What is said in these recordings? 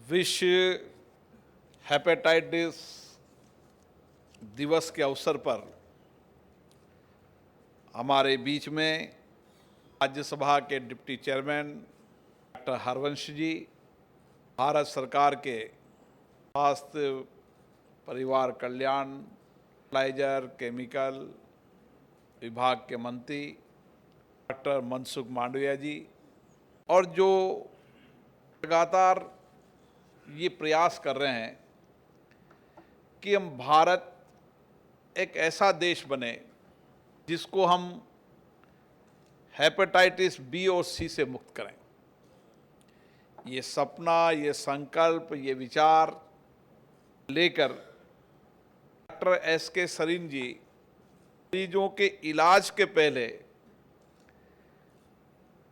विश्व हेपेटाइटिस दिवस के अवसर पर हमारे बीच में राज्यसभा के डिप्टी चेयरमैन डॉक्टर हरवंश जी, भारत सरकार के स्वास्थ्य परिवार कल्याण फर्टिलाइजर केमिकल विभाग के मंत्री डॉक्टर मनसुख मांडविया जी, और जो लगातार ये प्रयास कर रहे हैं कि हम भारत एक ऐसा देश बने जिसको हम हेपेटाइटिस बी और सी से मुक्त करें। ये सपना, ये संकल्प, ये विचार लेकर डॉक्टर एस.के. सरीन जी मरीजों के इलाज के पहले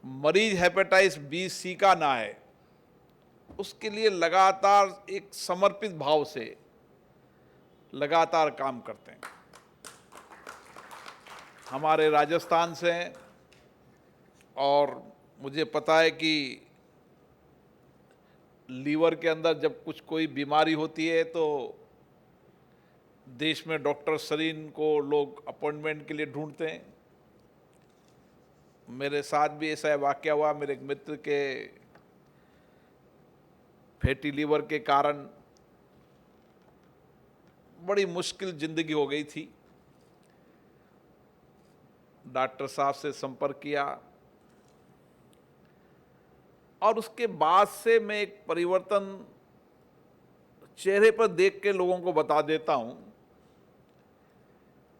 मरीज हेपेटाइटिस बी सी का ना आए, उसके लिए लगातार एक समर्पित भाव से लगातार काम करते हैं। हमारे राजस्थान से हैं और मुझे पता है कि लीवर के अंदर जब कोई बीमारी होती है तो देश में डॉक्टर सरीन को लोग अपॉइंटमेंट के लिए ढूंढते हैं। मेरे साथ भी ऐसा वाकया हुआ। मेरे एक मित्र के फैटी लीवर के कारण बड़ी मुश्किल जिंदगी हो गई थी। डॉक्टर साहब से संपर्क किया और उसके बाद से मैं एक परिवर्तन चेहरे पर देख के लोगों को बता देता हूं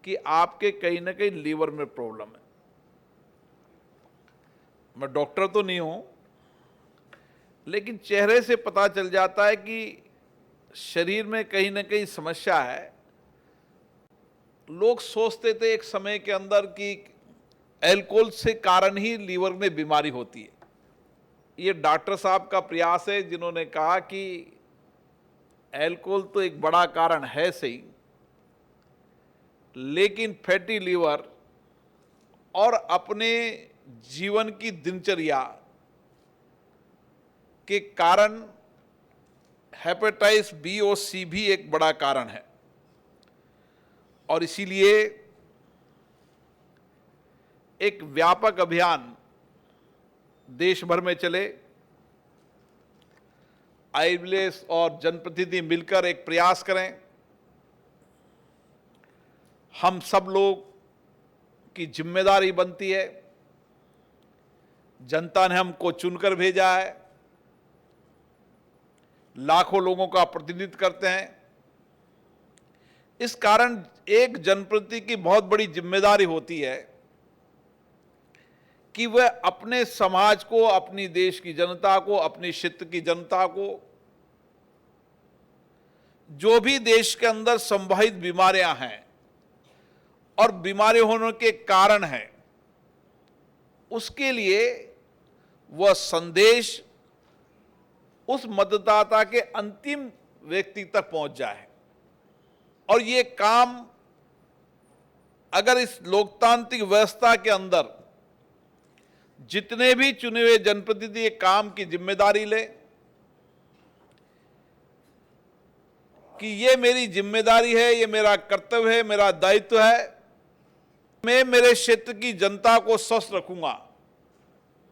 कि आपके कहीं ना कहीं लीवर में प्रॉब्लम है। मैं डॉक्टर तो नहीं हूं, लेकिन चेहरे से पता चल जाता है कि शरीर में कहीं ना कहीं समस्या है। लोग सोचते थे एक समय के अंदर कि अल्कोहल से कारण ही लीवर में बीमारी होती है। ये डॉक्टर साहब का प्रयास है जिन्होंने कहा कि अल्कोहल तो एक बड़ा कारण है सही, लेकिन फैटी लीवर और अपने जीवन की दिनचर्या के कारण हेपेटाइटिस बी और सी भी एक बड़ा कारण है। और इसीलिए एक व्यापक अभियान देश भर में चले। आईविलेस और जनप्रतिनिधि मिलकर एक प्रयास करें। हम सब लोग की जिम्मेदारी बनती है। जनता ने हमको चुनकर भेजा है, लाखों लोगों का प्रतिनिधित्व करते हैं। इस कारण एक जनप्रतिनिधि की बहुत बड़ी जिम्मेदारी होती है कि वह अपने समाज को, अपनी देश की जनता को, अपनी क्षेत्र की जनता को जो भी देश के अंदर संभावित बीमारियां हैं और बीमारी होने के कारण हैं, उसके लिए वह संदेश उस मतदाता के अंतिम व्यक्ति तक पहुंच जाए। और ये काम अगर इस लोकतांत्रिक व्यवस्था के अंदर जितने भी चुने हुए जनप्रतिनिधि ये काम की जिम्मेदारी ले कि ये मेरी जिम्मेदारी है, ये मेरा कर्तव्य है, मेरा दायित्व है, मैं मेरे क्षेत्र की जनता को स्वस्थ रखूंगा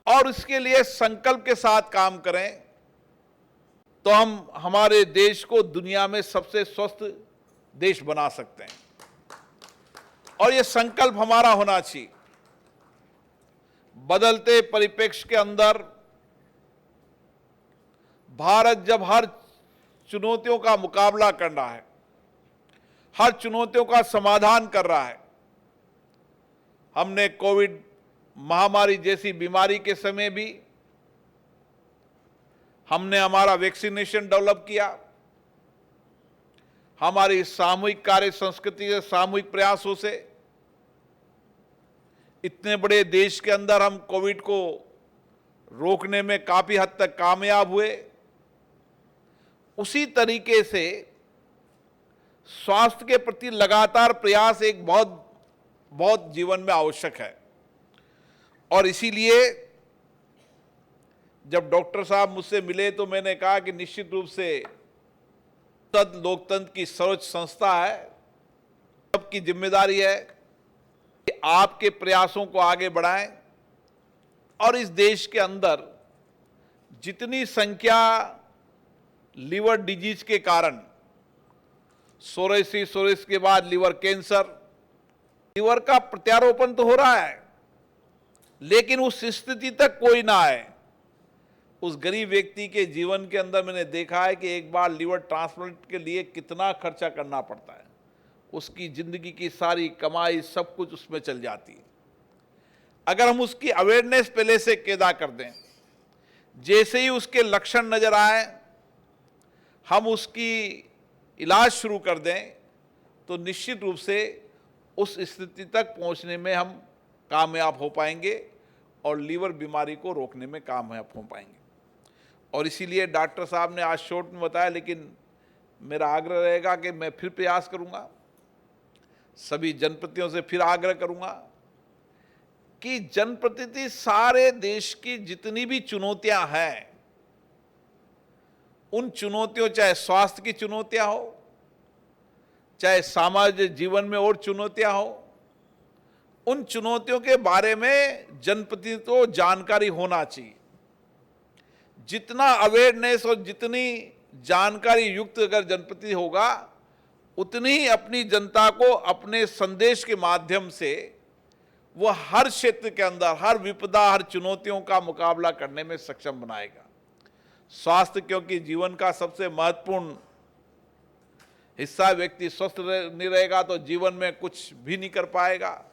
और इसके लिए संकल्प के साथ काम करें, तो हम हमारे देश को दुनिया में सबसे स्वस्थ देश बना सकते हैं। और ये संकल्प हमारा होना चाहिए। बदलते परिप्रेक्ष्य के अंदर भारत जब हर चुनौतियों का मुकाबला कर रहा है, हर चुनौतियों का समाधान कर रहा है। हमने कोविड महामारी जैसी बीमारी के समय भी हमने हमारा वैक्सीनेशन डेवलप किया। हमारी सामूहिक कार्य संस्कृति से, सामूहिक प्रयासों से इतने बड़े देश के अंदर हम कोविड को रोकने में काफी हद तक कामयाब हुए। उसी तरीके से स्वास्थ्य के प्रति लगातार प्रयास एक बहुत जीवन में आवश्यक है। और इसीलिए जब डॉक्टर साहब मुझसे मिले तो मैंने कहा कि निश्चित रूप से लोकतंत्र की सर्वोच्च संस्था है, सबकी जिम्मेदारी है कि आपके प्रयासों को आगे बढ़ाएं और इस देश के अंदर जितनी संख्या लीवर डिजीज के कारण सोरेसिस के बाद लीवर कैंसर, लीवर का प्रत्यारोपण तो हो रहा है, लेकिन उस स्थिति तक कोई ना आए। उस गरीब व्यक्ति के जीवन के अंदर मैंने देखा है कि एक बार लीवर ट्रांसप्लांट के लिए कितना खर्चा करना पड़ता है, उसकी जिंदगी की सारी कमाई सब कुछ उसमें चल जाती है। अगर हम उसकी अवेयरनेस पहले से पैदा कर दें, जैसे ही उसके लक्षण नजर आए हम उसकी इलाज शुरू कर दें, तो निश्चित रूप से उस स्थिति तक पहुंचने में हम कामयाब हो पाएंगे और लीवर बीमारी को रोकने में कामयाब हो पाएंगे। और इसीलिए डॉक्टर साहब ने आज शॉर्ट में बताया, लेकिन मेरा आग्रह रहेगा कि मैं फिर प्रयास करूंगा, सभी जनप्रतिनिधियों से फिर आग्रह करूंगा कि जनप्रतिनिधि सारे देश की जितनी भी चुनौतियां हैं, उन चुनौतियों, चाहे स्वास्थ्य की चुनौतियां हो, चाहे सामाजिक जीवन में और चुनौतियां हो, उन चुनौतियों के बारे में जनप्रतिनिधि को जानकारी होना चाहिए। जितना अवेयरनेस और जितनी जानकारी युक्त अगर जनप्रतिनिधि होगा, उतनी ही अपनी जनता को अपने संदेश के माध्यम से वह हर क्षेत्र के अंदर हर विपदा, हर चुनौतियों का मुकाबला करने में सक्षम बनाएगा। स्वास्थ्य क्योंकि जीवन का सबसे महत्वपूर्ण हिस्सा, व्यक्ति स्वस्थ नहीं रहेगा तो जीवन में कुछ भी नहीं कर पाएगा,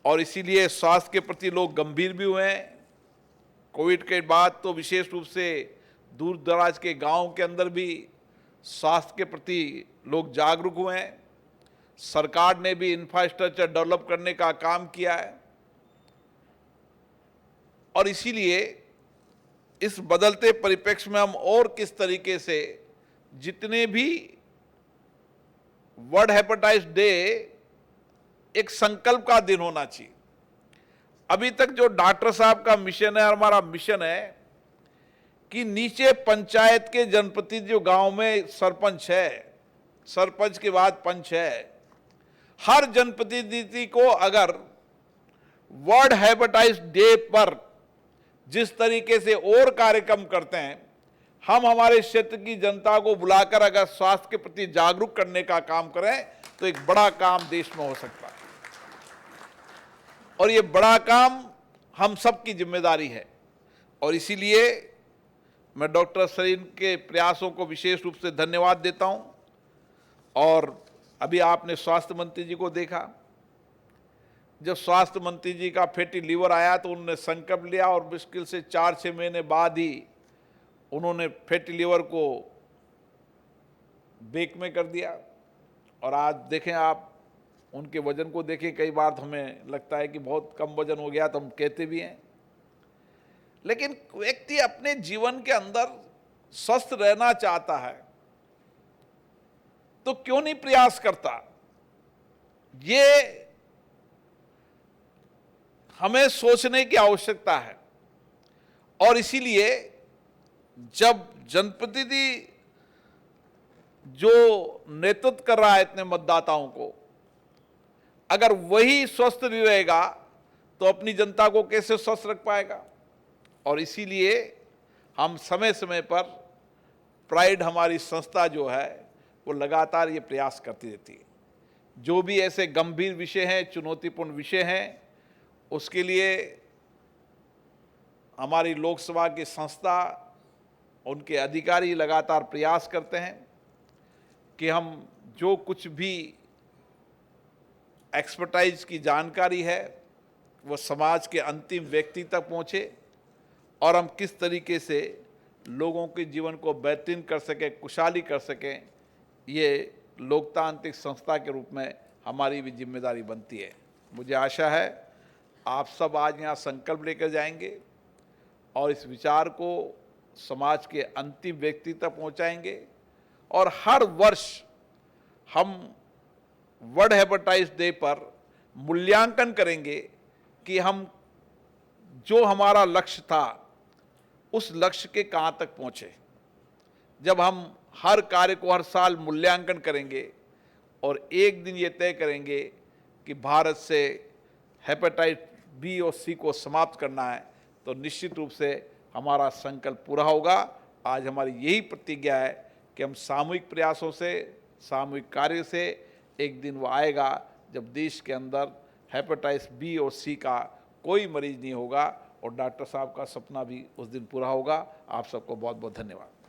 और इसीलिए स्वास्थ्य के प्रति लोग गंभीर भी हुए हैं। कोविड के बाद तो विशेष रूप से दूर दराज के गांव के अंदर भी स्वास्थ्य के प्रति लोग जागरूक हुए हैं। सरकार ने भी इंफ्रास्ट्रक्चर डेवलप करने का काम किया है, और इसीलिए इस बदलते परिप्रेक्ष्य में हम और किस तरीके से जितने भी वर्ल्ड हेपेटाइटिस डे एक संकल्प का दिन होना चाहिए। अभी तक जो डॉक्टर साहब का मिशन है, हमारा मिशन है कि नीचे पंचायत के जनप्रतिनिधि जो गांव में सरपंच है, सरपंच के बाद पंच है, हर जनप्रतिनिधि को अगर वर्ल्ड हेपेटाइटिस डे पर जिस तरीके से और कार्यक्रम करते हैं, हम हमारे क्षेत्र की जनता को बुलाकर अगर स्वास्थ्य के प्रति जागरूक करने का काम करें तो एक बड़ा काम देश में हो सकता है, और ये बड़ा काम हम सब की जिम्मेदारी है। और इसीलिए मैं डॉक्टर सरीन के प्रयासों को विशेष रूप से धन्यवाद देता हूं। और अभी आपने स्वास्थ्य मंत्री जी को देखा, जब स्वास्थ्य मंत्री जी का फैटी लीवर आया तो उन्होंने संकल्प लिया और मुश्किल से 4-6 महीने बाद ही उन्होंने फैटी लीवर को ब्रेक में कर दिया। और आज देखें आप उनके वजन को देखें, कई बार तो हमें लगता है कि बहुत कम वजन हो गया, तो हम कहते भी हैं, लेकिन व्यक्ति अपने जीवन के अंदर स्वस्थ रहना चाहता है तो क्यों नहीं प्रयास करता। ये हमें सोचने की आवश्यकता है। और इसीलिए जब जनप्रतिनिधि जो नेतृत्व कर रहा है इतने मतदाताओं को, अगर वही स्वस्थ नहीं रहेगा तो अपनी जनता को कैसे स्वस्थ रख पाएगा। और इसीलिए हम समय समय पर प्राइड हमारी संस्था जो है वो लगातार ये प्रयास करती रहती है। जो भी ऐसे गंभीर विषय हैं, चुनौतीपूर्ण विषय हैं, उसके लिए हमारी लोकसभा की संस्था, उनके अधिकारी लगातार प्रयास करते हैं कि हम जो कुछ भी एक्सपर्टाइज की जानकारी है वो समाज के अंतिम व्यक्ति तक पहुंचे, और हम किस तरीके से लोगों के जीवन को बेहतरीन कर सकें, खुशहाली कर सकें, ये लोकतांत्रिक संस्था के रूप में हमारी भी जिम्मेदारी बनती है। मुझे आशा है आप सब आज यहाँ संकल्प लेकर जाएंगे और इस विचार को समाज के अंतिम व्यक्ति तक पहुँचाएंगे, और हर वर्ष हम वर्ल्ड हेपेटाइटिस डे पर मूल्यांकन करेंगे कि हम जो हमारा लक्ष्य था उस लक्ष्य के कहाँ तक पहुँचे। जब हम हर कार्य को हर साल मूल्यांकन करेंगे और एक दिन ये तय करेंगे कि भारत से हेपेटाइटिस बी और सी को समाप्त करना है, तो निश्चित रूप से हमारा संकल्प पूरा होगा। आज हमारी यही प्रतिज्ञा है कि हम सामूहिक प्रयासों से, सामूहिक कार्य से एक दिन वो आएगा जब देश के अंदर हेपेटाइटिस बी और सी का कोई मरीज नहीं होगा, और डॉक्टर साहब का सपना भी उस दिन पूरा होगा। आप सबको बहुत बहुत धन्यवाद।